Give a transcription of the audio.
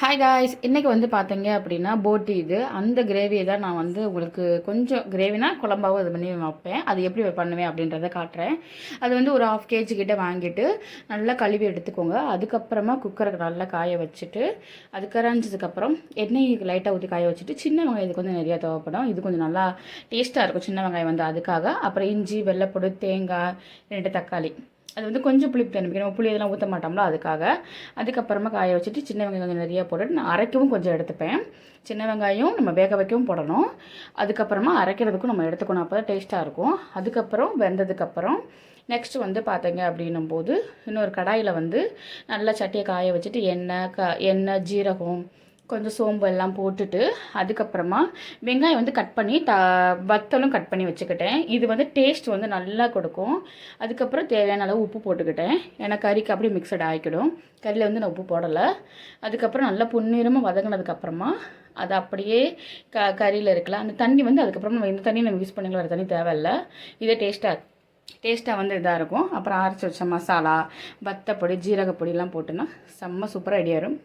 Hi guys, இன்றைக்கி வந்து பார்த்தீங்க அப்படின்னா போட்டி இது அந்த கிரேவியை தான் நான் வந்து உங்களுக்கு கொஞ்சம் கிரேவினா குழம்பாகவும் இது பண்ணி வைப்பேன். அது எப்படி பண்ணுவேன் அப்படின்றத காட்டுறேன். அது வந்து ஒரு 1/2 kg கிட்ட வாங்கிட்டு நல்லா கழுவி எடுத்துக்கோங்க. அதுக்கப்புறமா குக்கரை நல்லா காய வச்சுட்டு அது கரைஞ்சதுக்கப்புறம் எண்ணெய் லைட்டாக ஊற்றி காய வச்சுட்டு சின்ன வெங்காயம் இதுக்கு வந்து நிறையா தேவைப்படும். இது கொஞ்சம் நல்லா டேஸ்ட்டாக இருக்கும் சின்ன வெங்காயம் வந்து அதுக்காக. அப்புறம் இஞ்சி, வெள்ளைப்பூடு, தேங்காய், 2 தக்காளி, அது வந்து கொஞ்சம் புளிப்பு தண்ணி நம்ம புளி இதெல்லாம் ஊற்ற மாட்டோம்ல அதுக்காக. அதுக்கப்புறமா காய வச்சுட்டு சின்ன வெங்காயம் கொஞ்சம் நிறையா போட்டுட்டு நான் அரைக்கவும் கொஞ்சம் எடுத்துப்பேன். சின்ன வெங்காயம் நம்ம வேக வைக்கவும் போடணும், அதுக்கப்புறமா அரைக்கிறதுக்கும் நம்ம எடுத்துக்கணும், அப்போ தான் டேஸ்ட்டாக இருக்கும். அதுக்கப்புறம் வெந்ததுக்கப்புறம் நெக்ஸ்ட்டு வந்து பார்த்தீங்க அப்படின்னும் போது இன்னொரு கடாயில் வந்து நல்லா சட்டியை காய வச்சுட்டு எண்ணெய், ஜீரகம், கொஞ்சம் சோம்பு எல்லாம் போட்டுட்டு அதுக்கப்புறமா வெங்காயம் வந்து கட் பண்ணி வத்தலும் கட் பண்ணி வச்சுக்கிட்டேன். இது வந்து டேஸ்ட் வந்து நல்லா கொடுக்கும். அதுக்கப்புறம் தேவையான அளவு உப்பு போட்டுக்கிட்டேன், ஏன்னா கறிக்கு அப்படியே மிக்சட் ஆகிக்கிடும். கறியில் வந்து நான் உப்பு போடலை. அதுக்கப்புறம் நல்லா பொன்னிறமாக வதங்கினதுக்கப்புறமா அது அப்படியே கறியில் இருக்கலாம் அந்த தண்ணி வந்து அதுக்கப்புறமா இந்த தண்ணி நம்ம யூஸ் பண்ணிக்கலாம், வேறு தண்ணி தேவையில்லை. இதே டேஸ்ட்டாக வந்து இதாக இருக்கும். அப்புறம் அரைச்சி வச்ச மசாலா, வத்தப்பொடி, ஜீரகப்பொடிலாம் போட்டுன்னா செம்ம சூப்பராக ரெடியாயிரும்.